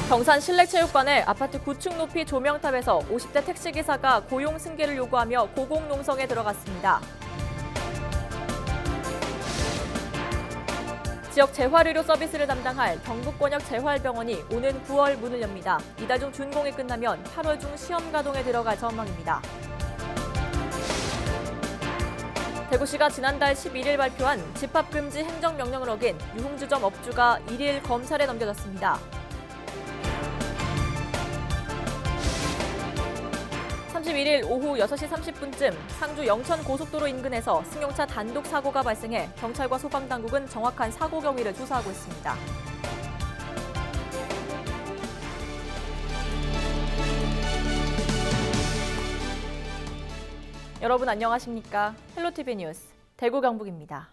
경산 실내체육관의 아파트 9층 높이 조명탑에서 50대 택시기사가 고용 승계를 요구하며 고공농성에 들어갔습니다. 지역 재활의료 서비스를 담당할 경북권역 재활병원이 오는 9월 문을 엽니다. 이달 중 준공이 끝나면 8월 중 시험 가동에 들어갈 전망입니다. 대구시가 지난달 11일 발표한 집합금지 행정명령을 어긴 유흥주점 업주가 1일 검찰에 넘겨졌습니다. 31일 오후 6시 30분쯤 상주 영천고속도로 인근에서 승용차 단독 사고가 발생해 경찰과 소방당국은 정확한 사고 경위를 조사하고 있습니다. 여러분 안녕하십니까? 헬로티비 뉴스 대구 경북입니다.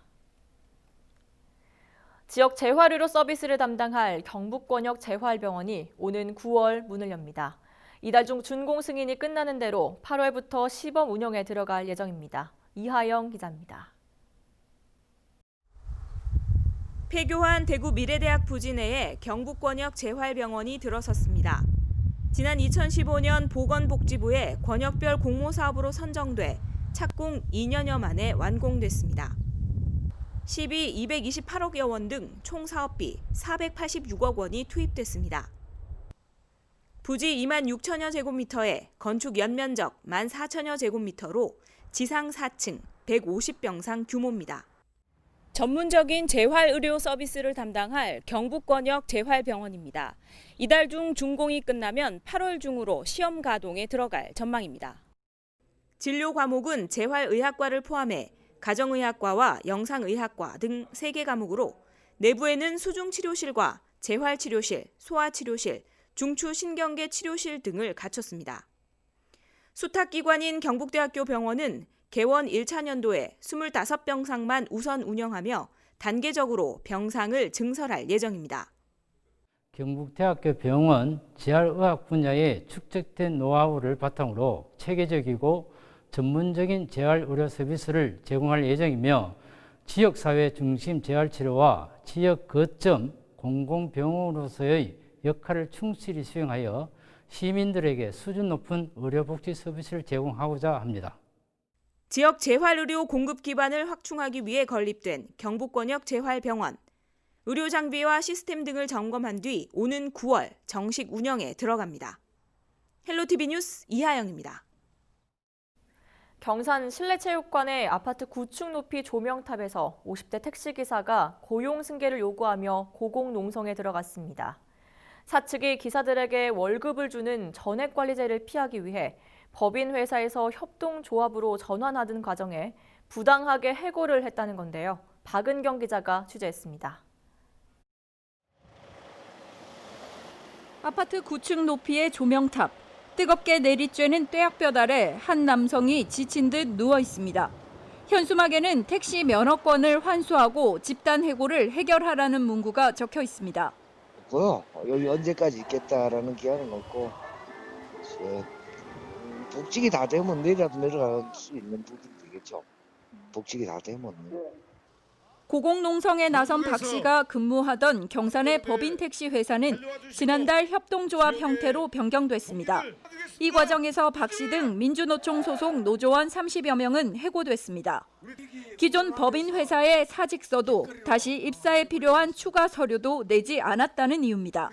지역 재활의료 서비스를 담당할 경북권역 재활병원이 오는 9월 문을 엽니다. 이달 중 준공 승인이 끝나는 대로 8월부터 시범 운영에 들어갈 예정입니다. 이하영 기자입니다. 폐교한 대구 미래대학 부지 내에 경북권역 재활병원이 들어섰습니다. 지난 2015년 보건복지부의 권역별 공모사업으로 선정돼 착공 2년여 만에 완공됐습니다. 시비 228억여 원 등 총 사업비 486억 원이 투입됐습니다. 부지 2만 6천여 제곱미터에 건축 연면적 1만 4천여 제곱미터로 지상 4층 150병상 규모입니다. 전문적인 재활의료 서비스를 담당할 경북권역 재활병원입니다. 이달 중 준공이 끝나면 8월 중으로 시험 가동에 들어갈 전망입니다. 진료 과목은 재활의학과를 포함해 가정의학과와 영상의학과 등 3개 과목으로 내부에는 수중치료실과 재활치료실, 소아치료실, 중추신경계 치료실 등을 갖췄습니다. 수탁기관인 경북대학교 병원은 개원 1차 년도에 25병상만 우선 운영하며 단계적으로 병상을 증설할 예정입니다. 경북대학교 병원 재활의학 분야에 축적된 노하우를 바탕으로 체계적이고 전문적인 재활의료 서비스를 제공할 예정이며 지역사회 중심 재활치료와 지역 거점 공공병원으로서의 역할을 충실히 수행하여 시민들에게 수준 높은 의료복지 서비스를 제공하고자 합니다. 지역 재활의료 공급 기반을 확충하기 위해 건립된 경북권역 재활병원. 의료 장비와 시스템 등을 점검한 뒤 오는 9월 정식 운영에 들어갑니다. 헬로티비 뉴스 이하영입니다. 경산 실내체육관의 아파트 9층 높이 조명탑에서 50대 택시기사가 고용 승계를 요구하며 고공농성에 들어갔습니다. 사측이 기사들에게 월급을 주는 전액관리제를 피하기 위해 법인 회사에서 협동조합으로 전환하던 과정에 부당하게 해고를 했다는 건데요. 박은경 기자가 취재했습니다. 아파트 9층 높이의 조명탑. 뜨겁게 내리쬐는 뙤약볕 아래 한 남성이 지친 듯 누워 있습니다. 현수막에는 택시 면허권을 환수하고 집단 해고를 해결하라는 문구가 적혀 있습니다. 여기 언제까지 있겠다라는 기한은 없고 복직이 다 되면 내일이라도 내려갈 수 있는 부분이 되겠죠. 복직이 다 되면. 고공농성에 나선 박 씨가 근무하던 경산의 법인 택시 회사는 지난달 협동조합 형태로 변경됐습니다. 이 과정에서 박 씨 등 민주노총 소속 노조원 30여 명은 해고됐습니다. 기존 법인 회사의 사직서도 다시 입사에 필요한 추가 서류도 내지 않았다는 이유입니다.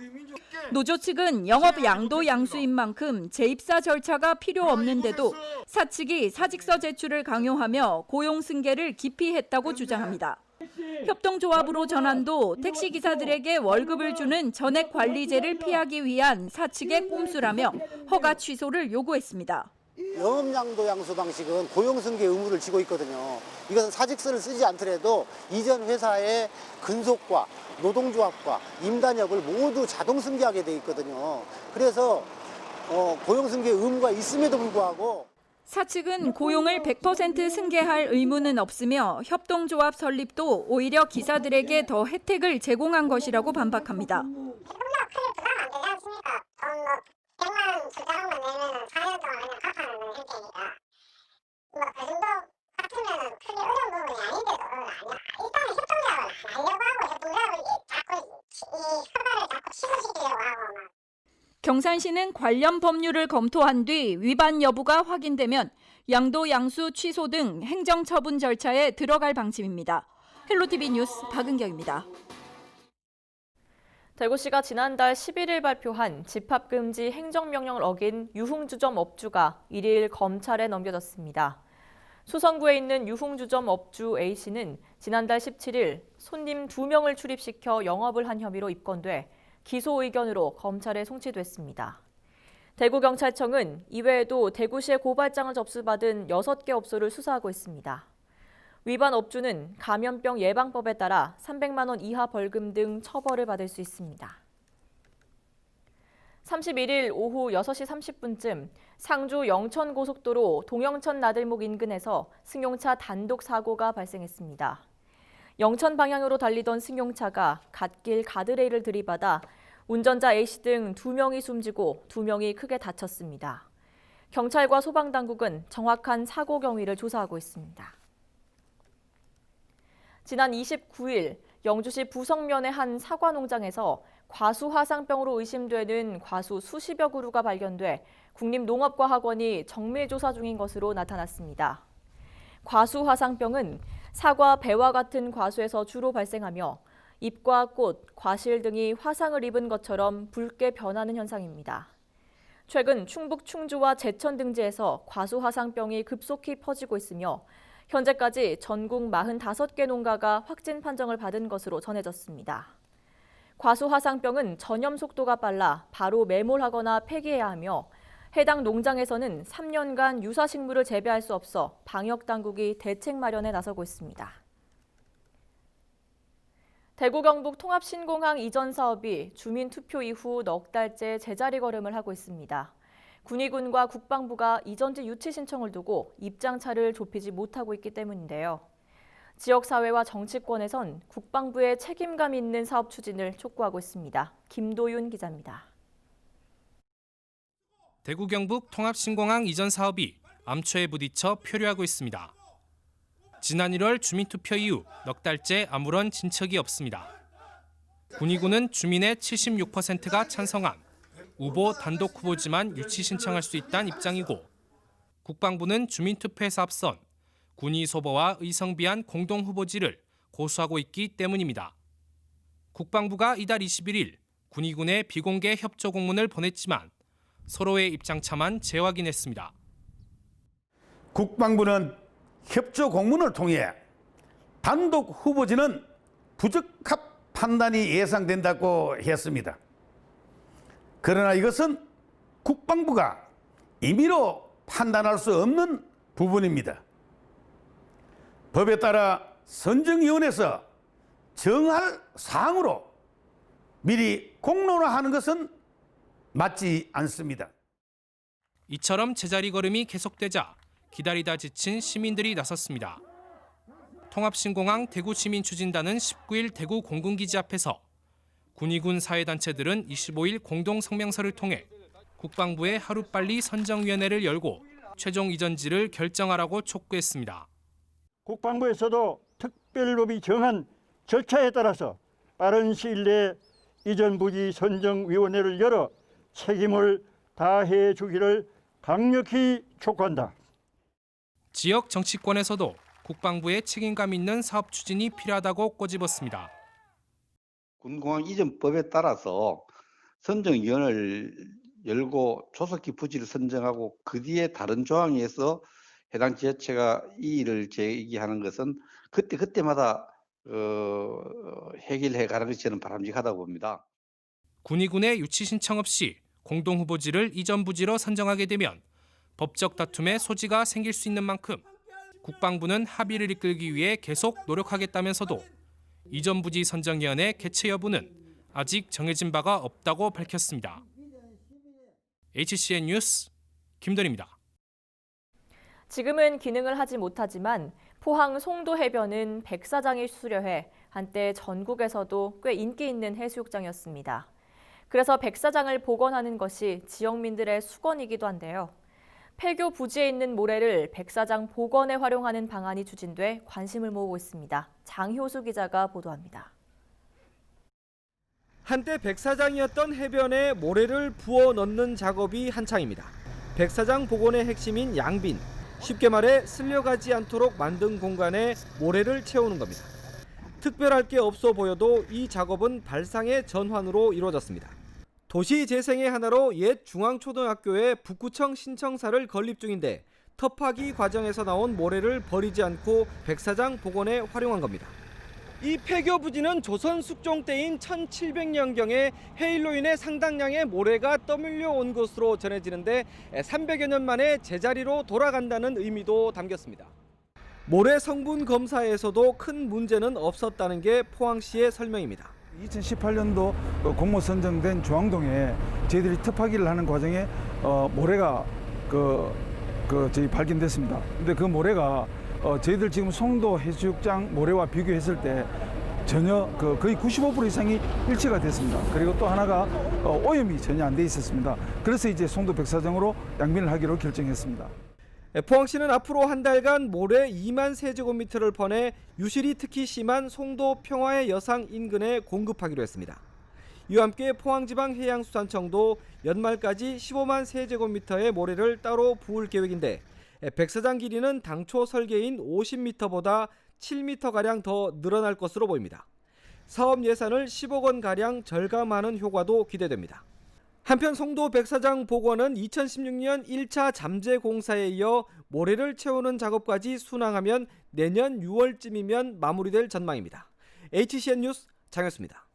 노조 측은 영업 양도 양수인 만큼 재입사 절차가 필요 없는데도 사측이 사직서 제출을 강요하며 고용 승계를 기피했다고 주장합니다. 협동조합으로 전환도 택시기사들에게 월급을 주는 전액 관리제를 피하기 위한 사측의 꼼수라며 허가 취소를 요구했습니다. 영업양도 양수 방식은 고용승계 의무를 지고 있거든요. 이것은 사직서를 쓰지 않더라도 이전 회사의 근속과 노동조합과 임단협을 모두 자동 승계하게 돼 있거든요. 그래서 고용승계 의무가 있음에도 불구하고 사측은 고용을 100% 승계할 의무는 없으며 협동조합 설립도 오히려 기사들에게 더 혜택을 제공한 것이라고 반박합니다. 경산시는 관련 법률을 검토한 뒤 위반 여부가 확인되면 양도 양수 취소 등 행정처분 절차에 들어갈 방침입니다. 헬로티비 뉴스 박은경입니다. 대구시가 지난달 11일 발표한 집합금지 행정명령을 어긴 유흥주점 업주가 1일 검찰에 넘겨졌습니다. 수성구에 있는 유흥주점 업주 A씨는 지난달 17일 손님 2명을 출입시켜 영업을 한 혐의로 입건돼 기소 의견으로 검찰에 송치됐습니다. 대구경찰청은 이외에도 대구시에 고발장을 접수받은 6개 업소를 수사하고 있습니다. 위반 업주는 감염병 예방법에 따라 300만 원 이하 벌금 등 처벌을 받을 수 있습니다. 31일 오후 6시 30분쯤 상주 영천고속도로 동영천 나들목 인근에서 승용차 단독 사고가 발생했습니다. 영천 방향으로 달리던 승용차가 갓길 가드레일을 들이받아 운전자 A씨 등 2명이 숨지고 2명이 크게 다쳤습니다. 경찰과 소방당국은 정확한 사고 경위를 조사하고 있습니다. 지난 29일 영주시 부성면의 한 사과 농장에서 과수 화상병으로 의심되는 과수 수십여 그루가 발견돼 국립농업과학원이 정밀조사 중인 것으로 나타났습니다. 과수 화상병은 사과, 배와 같은 과수에서 주로 발생하며 잎과 꽃, 과실 등이 화상을 입은 것처럼 붉게 변하는 현상입니다. 최근 충북 충주와 제천 등지에서 과수 화상병이 급속히 퍼지고 있으며 현재까지 전국 45개 농가가 확진 판정을 받은 것으로 전해졌습니다. 과수 화상병은 전염 속도가 빨라 바로 매몰하거나 폐기해야 하며 해당 농장에서는 3년간 유사식물을 재배할 수 없어 방역당국이 대책 마련에 나서고 있습니다. 대구 경북 통합신공항 이전 사업이 주민투표 이후 넉 달째 제자리 걸음을 하고 있습니다. 군의군과 국방부가 이전지 유치 신청을 두고 입장차를 좁히지 못하고 있기 때문인데요. 지역사회와 정치권에선 국방부의 책임감 있는 사업 추진을 촉구하고 있습니다. 김도윤 기자입니다. 대구 경북 통합신공항 이전 사업이 암초에 부딪혀 표류하고 있습니다. 지난 1월 주민투표 이후 넉 달째 아무런 진척이 없습니다. 군의군은 주민의 76%가 찬성한 우보 단독 후보지만 유치 신청할 수 있다는 입장이고 국방부는 주민투표에서 앞선 군의 소보와 의성비한 공동 후보지를 고수하고 있기 때문입니다. 국방부가 이달 21일 군의군에 비공개 협조 공문을 보냈지만 서로의 입장차만 재확인했습니다. 국방부는 협조 공문을 통해 단독 후보지는 부적합 판단이 예상된다고 했습니다. 그러나 이것은 국방부가 임의로 판단할 수 없는 부분입니다. 법에 따라 선정위원회에서 정할 사항으로 미리 공론화하는 것은 맞지 않습니다. 이처럼 제자리 걸음이 계속되자 기다리다 지친 시민들이 나섰습니다. 통합신공항 대구시민추진단은 19일 대구 공군기지 앞에서 군의군 사회단체들은 25일 공동 성명서를 통해 국방부에 하루빨리 선정위원회를 열고 최종 이전지를 결정하라고 촉구했습니다. 국방부에서도 특별법이 정한 절차에 따라서 빠른 시일 내에 이전 부지 선정위원회를 열어 책임을 다해 주기를 강력히 촉구한다. 지역 정치권에서도 국방부의 책임감 있는 사업 추진이 필요하다고 꼬집었습니다. 군공항 이전법에 따라서 선정위원회를 열고 조속히 부지를 선정하고 그 뒤에 다른 조항에 의해서 해당 지자체가 이의를 제기하는 것은 그때마다 해결해 가는 것이 저는 바람직하다고 봅니다. 군의군의 유치 신청 없이 공동 후보지를 이전 부지로 선정하게 되면 법적 다툼의 소지가 생길 수 있는 만큼 국방부는 합의를 이끌기 위해 계속 노력하겠다면서도 이전 부지 선정위원회 개최 여부는 아직 정해진 바가 없다고 밝혔습니다. HCN 뉴스 김도리입니다. 지금은 기능을 하지 못하지만 포항 송도 해변은 백사장이 수려해 한때 전국에서도 꽤 인기 있는 해수욕장이었습니다. 그래서 백사장을 복원하는 것이 지역민들의 수건이기도 한데요. 폐교 부지에 있는 모래를 백사장 복원에 활용하는 방안이 추진돼 관심을 모으고 있습니다. 장효수 기자가 보도합니다. 한때 백사장이었던 해변에 모래를 부어 넣는 작업이 한창입니다. 백사장 복원의 핵심인 양빈, 쉽게 말해 쓸려가지 않도록 만든 공간에 모래를 채우는 겁니다. 특별할 게 없어 보여도 이 작업은 발상의 전환으로 이루어졌습니다. 도시재생의 하나로 옛 중앙초등학교에 북구청 신청사를 건립 중인데 터파기 과정에서 나온 모래를 버리지 않고 백사장 복원에 활용한 겁니다. 이 폐교 부지는 조선 숙종 때인 1700년경에 해일로 인해 상당량의 모래가 떠밀려 온 것으로 전해지는데 300여 년 만에 제자리로 돌아간다는 의미도 담겼습니다. 모래 성분 검사에서도 큰 문제는 없었다는 게 포항시의 설명입니다. 2018년도 공모 선정된 조항동에 저희들이 터파기를 하는 과정에 모래가 저희 발견됐습니다. 근데 그 모래가 저희들 지금 송도 해수욕장 모래와 비교했을 때 전혀 거의 95% 이상이 일치가 됐습니다. 그리고 또 하나가 오염이 전혀 안 돼 있었습니다. 그래서 이제 송도 백사장으로 양빈을 하기로 결정했습니다. 포항시는 앞으로 한 달간 모래 2만 세제곱미터를 퍼내 유실이 특히 심한 송도 평화의 여상 인근에 공급하기로 했습니다. 이와 함께 포항지방해양수산청도 연말까지 15만 세제곱미터의 모래를 따로 부을 계획인데 백사장 길이는 당초 설계인 50m보다 7m가량 더 늘어날 것으로 보입니다. 사업 예산을 10억 원가량 절감하는 효과도 기대됩니다. 한편 송도 백사장 복원은 2016년 1차 잠재 공사에 이어 모래를 채우는 작업까지 순항하면 내년 6월쯤이면 마무리될 전망입니다. HCN 뉴스 장혁수입니다.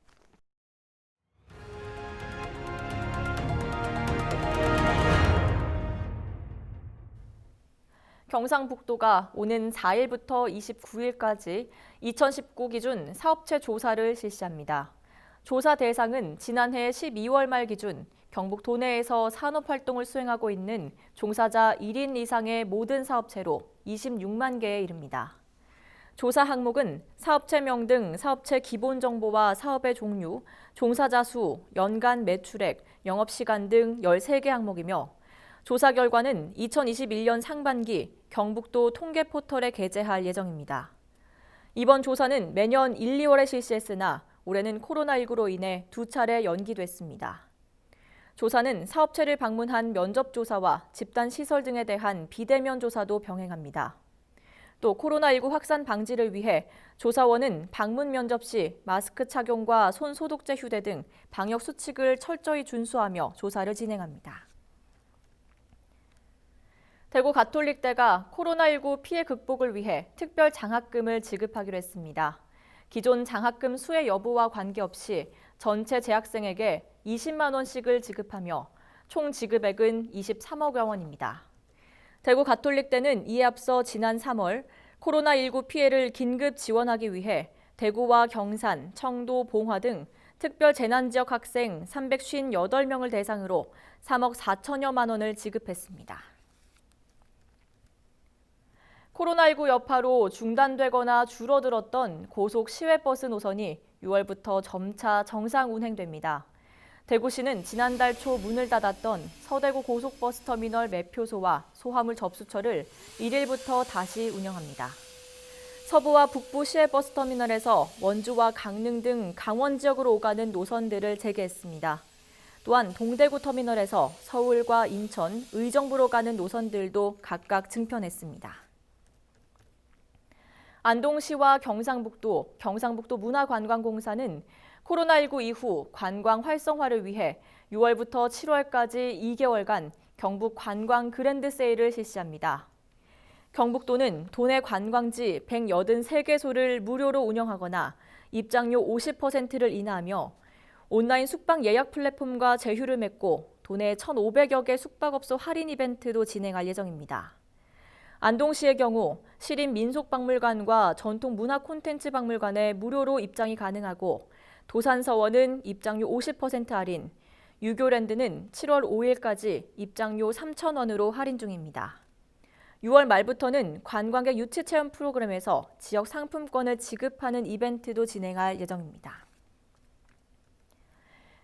경상북도가 오는 4일부터 29일까지 2019 기준 사업체 조사를 실시합니다. 조사 대상은 지난해 12월 말 기준 경북 도내에서 산업활동을 수행하고 있는 종사자 1인 이상의 모든 사업체로 26만 개에 이릅니다. 조사 항목은 사업체명 등 사업체 기본 정보와 사업의 종류, 종사자 수, 연간 매출액, 영업시간 등 13개 항목이며 조사 결과는 2021년 상반기 경북도 통계 포털에 게재할 예정입니다. 이번 조사는 매년 1, 2월에 실시했으나 올해는 코로나19로 인해 2차례 연기됐습니다. 조사는 사업체를 방문한 면접조사와 집단시설 등에 대한 비대면 조사도 병행합니다. 또 코로나19 확산 방지를 위해 조사원은 방문 면접 시 마스크 착용과 손 소독제 휴대 등 방역 수칙을 철저히 준수하며 조사를 진행합니다. 대구 가톨릭대가 코로나19 피해 극복을 위해 특별 장학금을 지급하기로 했습니다. 기존 장학금 수혜 여부와 관계없이 전체 재학생에게 20만 원씩을 지급하며 총 지급액은 23억 원입니다. 대구 가톨릭대는 이에 앞서 지난 3월 코로나19 피해를 긴급 지원하기 위해 대구와 경산, 청도, 봉화 등 특별 재난지역 학생 358명을 대상으로 3억 4천여만 원을 지급했습니다. 코로나19 여파로 중단되거나 줄어들었던 고속 시외버스 노선이 6월부터 점차 정상 운행됩니다. 대구시는 지난달 초 문을 닫았던 서대구 고속버스터미널 매표소와 소화물 접수처를 1일부터 다시 운영합니다. 서부와 북부 시외버스터미널에서 원주와 강릉 등 강원 지역으로 오가는 노선들을 재개했습니다. 또한 동대구 터미널에서 서울과 인천, 의정부로 가는 노선들도 각각 증편했습니다. 안동시와 경상북도 문화관광공사는 코로나19 이후 관광 활성화를 위해 6월부터 7월까지 2개월간 경북 관광 그랜드 세일을 실시합니다. 경북도는 도내 관광지 183개소를 무료로 운영하거나 입장료 50%를 인하하며 온라인 숙박 예약 플랫폼과 제휴를 맺고 도내 1,500여 개 숙박업소 할인 이벤트도 진행할 예정입니다. 안동시의 경우 시립민속박물관과 전통문화콘텐츠박물관에 무료로 입장이 가능하고 도산서원은 입장료 50% 할인, 유교랜드는 7월 5일까지 입장료 3,000원으로 할인 중입니다. 6월 말부터는 관광객 유치체험 프로그램에서 지역 상품권을 지급하는 이벤트도 진행할 예정입니다.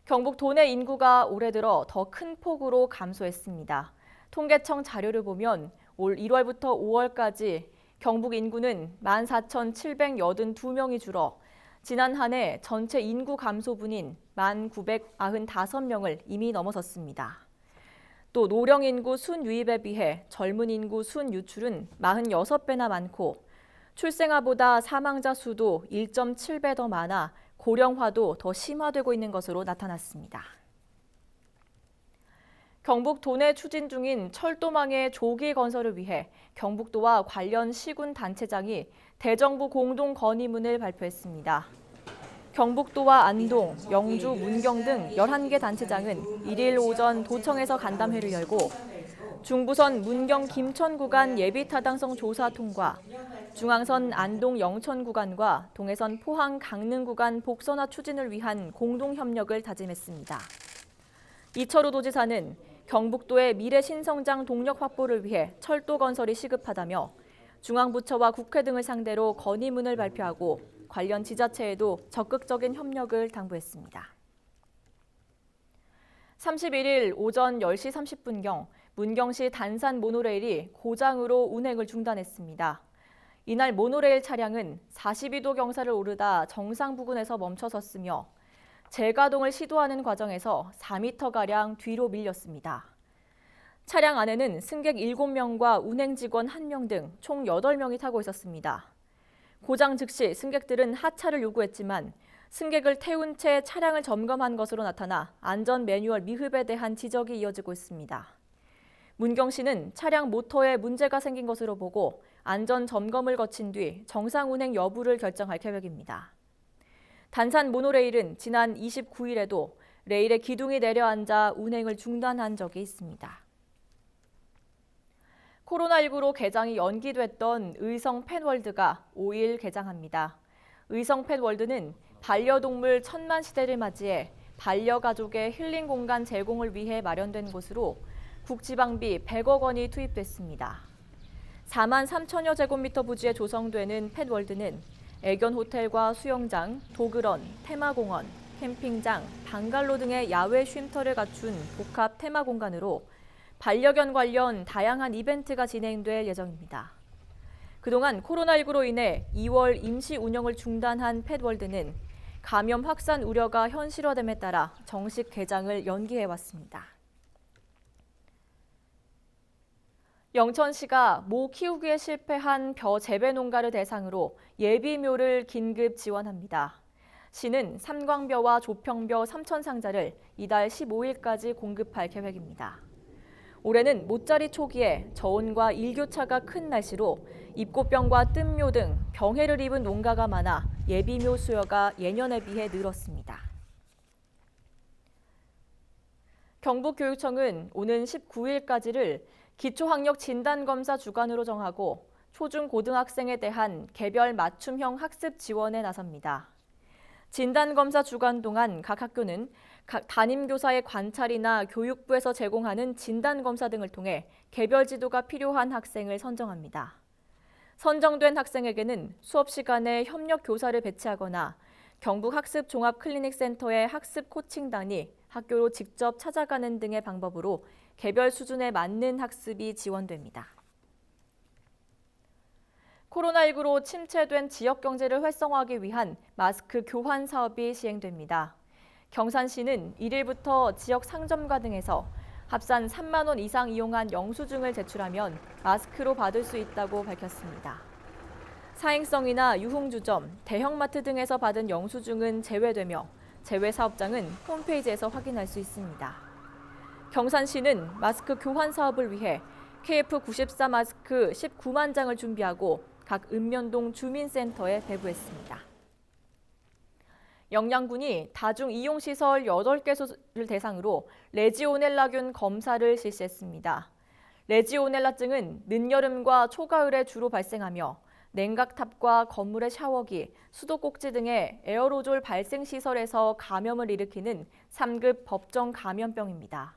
경북 도내 인구가 올해 들어 더 큰 폭으로 감소했습니다. 통계청 자료를 보면 올 1월부터 5월까지 경북 인구는 14,782명이 줄어 지난 한 해 전체 인구 감소분인 1,995명을 이미 넘어섰습니다. 또 노령 인구 순유입에 비해 젊은 인구 순유출은 46배나 많고 출생아보다 사망자 수도 1.7배 더 많아 고령화도 더 심화되고 있는 것으로 나타났습니다. 경북 도내 추진 중인 철도망의 조기 건설을 위해 경북도와 관련 시군 단체장이 대정부 공동 건의문을 발표했습니다. 경북도와 안동, 영주, 문경 등 11개 단체장은 1일 오전 도청에서 간담회를 열고 중부선 문경 김천 구간 예비 타당성 조사 통과, 중앙선 안동 영천 구간과 동해선 포항 강릉 구간 복선화 추진을 위한 공동 협력을 다짐했습니다. 이철우 도지사는 경북도의 미래 신성장 동력 확보를 위해 철도 건설이 시급하다며 중앙부처와 국회 등을 상대로 건의문을 발표하고 관련 지자체에도 적극적인 협력을 당부했습니다. 31일 오전 10시 30분경 문경시 단산 모노레일이 고장으로 운행을 중단했습니다. 이날 모노레일 차량은 42도 경사를 오르다 정상 부근에서 멈춰섰으며 재가동을 시도하는 과정에서 4m가량 뒤로 밀렸습니다. 차량 안에는 승객 7명과 운행 직원 1명 등 총 8명이 타고 있었습니다. 고장 즉시 승객들은 하차를 요구했지만 승객을 태운 채 차량을 점검한 것으로 나타나 안전 매뉴얼 미흡에 대한 지적이 이어지고 있습니다. 문경시는 차량 모터에 문제가 생긴 것으로 보고 안전 점검을 거친 뒤 정상 운행 여부를 결정할 계획입니다. 단산 모노레일은 지난 29일에도 레일에 기둥이 내려앉아 운행을 중단한 적이 있습니다. 코로나19로 개장이 연기됐던 의성 펫월드가 5일 개장합니다. 의성 펫월드는 반려동물 1000만 시대를 맞이해 반려가족의 힐링 공간 제공을 위해 마련된 곳으로 국지방비 100억 원이 투입됐습니다. 4만 3천여 제곱미터 부지에 조성되는 펫월드는 애견 호텔과 수영장, 도그런, 테마공원, 캠핑장, 방갈로 등의 야외 쉼터를 갖춘 복합 테마 공간으로 반려견 관련 다양한 이벤트가 진행될 예정입니다. 그동안 코로나19로 인해 2월 임시 운영을 중단한 펫월드는 감염 확산 우려가 현실화됨에 따라 정식 개장을 연기해왔습니다. 영천시가 모 키우기에 실패한 벼 재배 농가를 대상으로 예비묘를 긴급 지원합니다. 시는 삼광벼와 조평벼 3천 상자를 이달 15일까지 공급할 계획입니다. 올해는 모짜리 초기에 저온과 일교차가 큰 날씨로 입꽃병과 뜸묘 등 병해를 입은 농가가 많아 예비묘 수요가 예년에 비해 늘었습니다. 경북교육청은 오는 19일까지를 기초학력 진단검사 주간으로 정하고 초중고등학생에 대한 개별 맞춤형 학습 지원에 나섭니다. 진단검사 주간 동안 각 학교는 각 담임교사의 관찰이나 교육부에서 제공하는 진단검사 등을 통해 개별 지도가 필요한 학생을 선정합니다. 선정된 학생에게는 수업 시간에 협력 교사를 배치하거나 경북학습종합클리닉센터의 학습 코칭단이 학교로 직접 찾아가는 등의 방법으로 개별 수준에 맞는 학습이 지원됩니다. 코로나19로 침체된 지역 경제를 활성화하기 위한 마스크 교환 사업이 시행됩니다. 경산시는 1일부터 지역 상점가 등에서 합산 3만 원 이상 이용한 영수증을 제출하면 마스크로 받을 수 있다고 밝혔습니다. 사행성이나 유흥주점, 대형마트 등에서 받은 영수증은 제외되며 제외 사업장은 홈페이지에서 확인할 수 있습니다. 경산시는 마스크 교환 사업을 위해 KF94 마스크 19만 장을 준비하고 각 읍면동 주민센터에 배부했습니다. 영양군이 다중 이용시설 8개소를 대상으로 레지오넬라균 검사를 실시했습니다. 레지오넬라증은 늦여름과 초가을에 주로 발생하며 냉각탑과 건물의 샤워기, 수도꼭지 등의 에어로졸 발생 시설에서 감염을 일으키는 3급 법정 감염병입니다.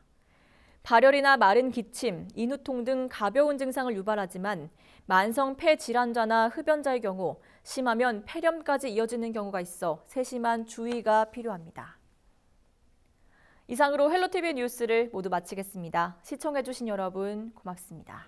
발열이나 마른 기침, 인후통 등 가벼운 증상을 유발하지만 만성 폐질환자나 흡연자의 경우 심하면 폐렴까지 이어지는 경우가 있어 세심한 주의가 필요합니다. 이상으로 헬로티비 뉴스를 모두 마치겠습니다. 시청해주신 여러분 고맙습니다.